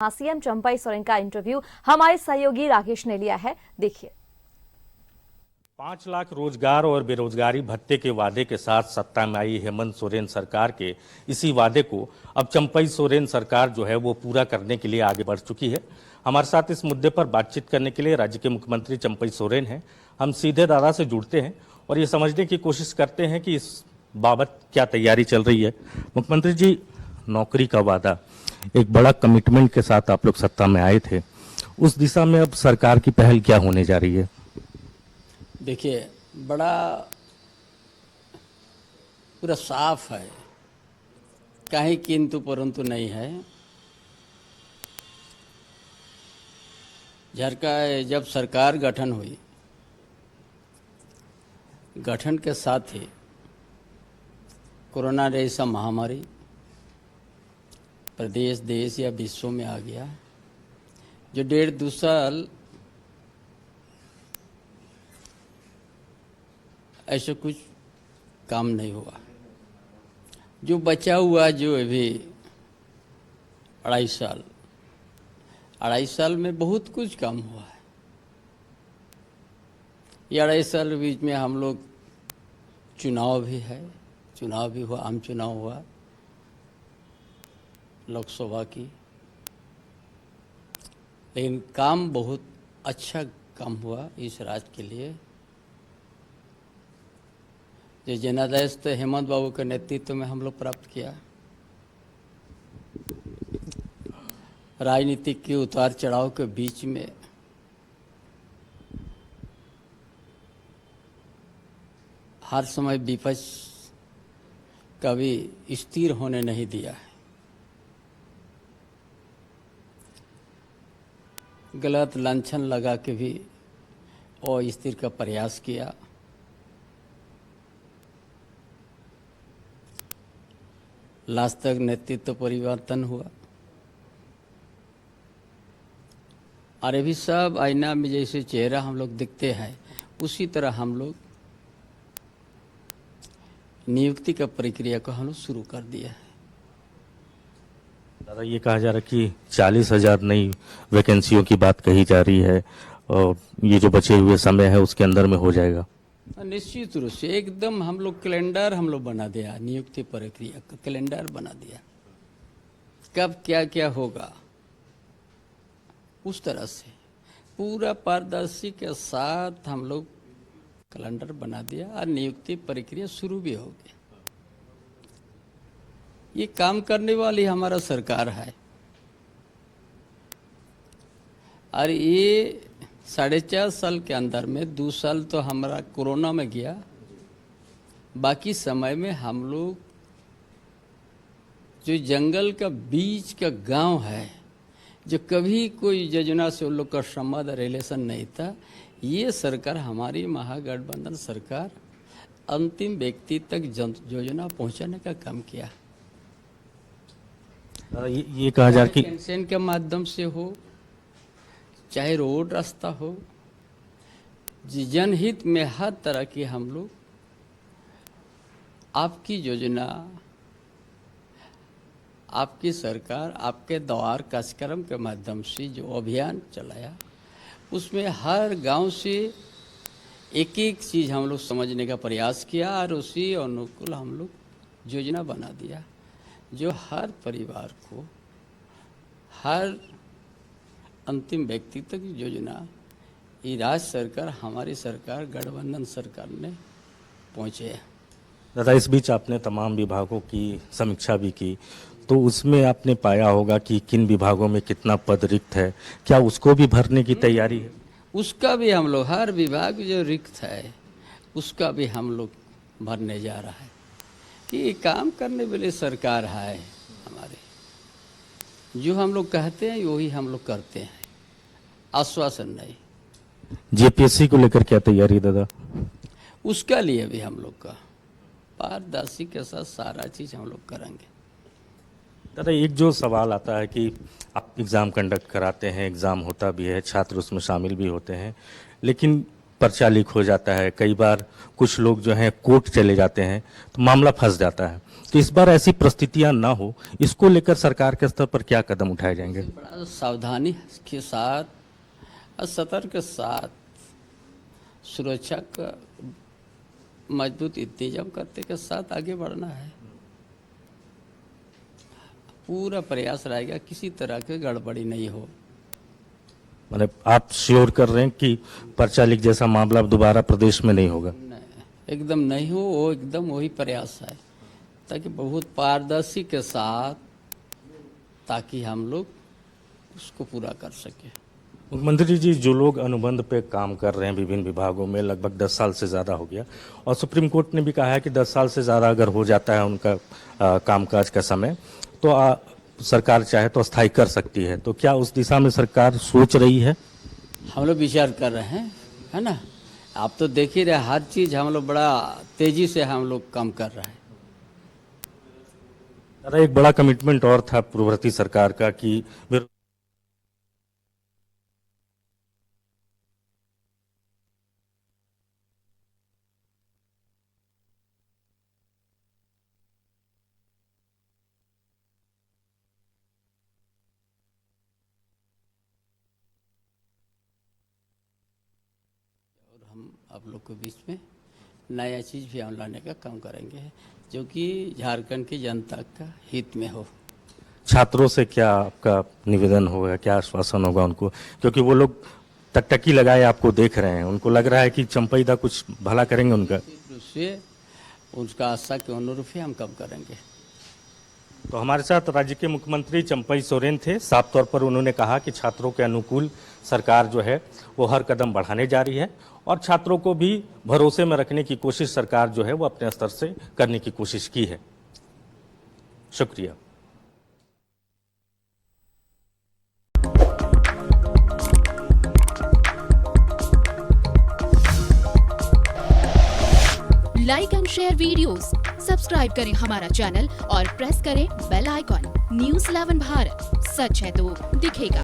CM Champai Soren का interview हमारे सहयोगी राकेश ने लिया है, देखिए। 5 लाख रोजगार और बेरोजगारी भत्ते के वादे के साथ सत्ता में आई हेमंत सोरेन सरकार के इसी वादे को अब चंपई सोरेन सरकार जो है वो पूरा करने के लिए आगे बढ़ चुकी है। हमारे साथ इस मुद्दे पर बातचीत करने के लिए राज्य के मुख्यमंत्री चंपई सोरेन हैं। हम सीधे दादा से जुड़ते हैं और ये समझने की कोशिश करते हैं कि इस बाबत क्या तैयारी चल रही है। मुख्यमंत्री जी, नौकरी का वादा, एक बड़ा कमिटमेंट के साथ आप लोग सत्ता में आए थे, उस दिशा में अब सरकार की पहल क्या होने जा रही है? देखिए, बड़ा पूरा साफ है, कहीं किंतु परंतु नहीं है। जब सरकार गठन हुई, गठन के साथ ही कोरोना जैसा महामारी प्रदेश, देश या विश्व में आ गया, जो 1.5-2 साल ऐसा कुछ काम नहीं हुआ। जो बचा हुआ, जो अभी 2.5 साल में बहुत कुछ काम हुआ है। ये 2.5 साल बीच में हम लोग चुनाव भी हुआ, आम चुनाव हुआ लोकसभा की, लेकिन काम बहुत अच्छा काम हुआ इस राज्य के लिए। जो जनादेश तो हेमंत बाबू के नेतृत्व में हम लोग प्राप्त किया। राजनीतिक के उतार चढ़ाव के बीच में हर समय विपक्ष कभी स्थिर होने नहीं दिया है। गलत लांछन लगा के भी अस्थिर का प्रयास किया। लास्ट तक नेतृत्व परिवर्तन हुआ और अभी सब आईना में जैसे चेहरा हम लोग दिखते हैं, उसी तरह हम लोग नियुक्ति का प्रक्रिया को हम लोग शुरू कर दिया है। दादा, ये कहा जा रहा है कि 40,000 नई वैकेंसियों की बात कही जा रही है और ये जो बचे हुए समय है उसके अंदर में हो जाएगा। निश्चित रूप से एकदम हम लोग कैलेंडर बना दिया, नियुक्ति प्रक्रिया का कैलेंडर बना दिया, कब क्या क्या होगा उस तरह से पूरा पारदर्शी के साथ हम लोग कैलेंडर बना दिया और नियुक्ति प्रक्रिया शुरू भी हो गई। ये काम करने वाली हमारा सरकार है और ये 4.5 साल के अंदर में 2 साल तो हमारा कोरोना में गया, बाकी समय में हम लोग जो जंगल का बीच का गांव है, जो कभी कोई योजना से उन लोग का संबंध रिलेशन नहीं था, ये सरकार, हमारी महागठबंधन सरकार अंतिम व्यक्ति तक योजना पहुंचाने का काम किया। ये कहा जा रहा कि पेंशन के माध्यम से हो, चाहे रोड रास्ता हो, जनहित में हर तरह की हम लोग आपकी योजना, आपकी सरकार, आपके द्वार कार्यक्रम के माध्यम से जो अभियान चलाया, उसमें हर गांव से एक एक चीज़ हम लोग समझने का प्रयास किया और उसी अनुकूल हम लोग योजना बना दिया, जो हर परिवार को, हर अंतिम व्यक्ति तक योजना ये राज्य सरकार, हमारी सरकार, गठबंधन सरकार ने पहुँचे है। दादा, इस बीच आपने तमाम विभागों की समीक्षा भी की, तो उसमें आपने पाया होगा कि किन विभागों में कितना पद रिक्त है, क्या उसको भी भरने की तैयारी है? उसका भी हम लोग, हर विभाग जो रिक्त है उसका भी हम लोग भरने जा रहा है कि ये काम करने वाली सरकार है हमारे। जो हम लोग कहते हैं वही हम लोग करते हैं, आश्वासन नहीं। जेपीएससी को लेकर क्या तैयारी दादा? उसका लिए भी हम लोग का पारदर्शी के साथ सारा चीज हम लोग करेंगे। दादा, एक जो सवाल आता है कि आप एग्ज़ाम कंडक्ट कराते हैं, एग्ज़ाम होता भी है, छात्र उसमें शामिल भी होते हैं, लेकिन पर्चा लीक हो जाता है, कई बार कुछ लोग जो हैं कोर्ट चले जाते हैं तो मामला फंस जाता है। तो इस बार ऐसी परिस्थितियां ना हो, इसको लेकर सरकार के स्तर पर क्या कदम उठाए जाएंगे? बड़ा सावधानी के साथ और सतर्क के साथ सुरक्षा का मजबूत इंतजाम करते के साथ आगे बढ़ना है। पूरा प्रयास रहेगा किसी तरह की गड़बड़ी नहीं हो। मतलब आप श्योर कर रहे हैं कि पर्चा लीक जैसा मामला अब दोबारा प्रदेश में नहीं होगा? नहीं, एकदम नहीं हो, वो एकदम वही प्रयास है ताकि बहुत पारदर्शी के साथ ताकि हम लोग उसको पूरा कर सके। मुख्यमंत्री जी, जो लोग अनुबंध पे काम कर रहे हैं विभिन्न विभागों में, लगभग 10 साल से ज़्यादा हो गया और सुप्रीम कोर्ट ने भी कहा है कि 10 साल से ज़्यादा अगर हो जाता है उनका कामकाज का समय तो सरकार चाहे तो अस्थायी कर सकती है। तो क्या उस दिशा में सरकार सोच रही है? हम लोग विचार कर रहे हैं, है ना। आप तो देख ही रहे, हर चीज़ हम लोग बड़ा तेजी से हम लोग काम कर रहे हैं। दादा, एक बड़ा कमिटमेंट और था पूर्ववर्ती सरकार का कि हम आप लोग के बीच में नया चीज़ भी हम लाने का काम करेंगे जो कि झारखंड की जनता का हित में हो। छात्रों से क्या आपका निवेदन होगा, क्या आश्वासन होगा उनको, क्योंकि वो लोग टकटकी लगाए आपको देख रहे हैं, उनको लग रहा है कि चंपईदा कुछ भला करेंगे उनका? उससे उसका आशा के अनुरूप ही हम काम करेंगे। तो हमारे साथ राज्य के मुख्यमंत्री चंपई सोरेन थे। साफ तौर पर उन्होंने कहा कि छात्रों के अनुकूल सरकार जो है वो हर कदम बढ़ाने जा रही है और छात्रों को भी भरोसे में रखने की कोशिश सरकार जो है वो अपने स्तर से करने की कोशिश की है। शुक्रिया। Like and share videos, subscribe करें हमारा चैनल और प्रेस करें बेल आइकॉन। न्यूज़ 11 भारत, सच है तो दिखेगा।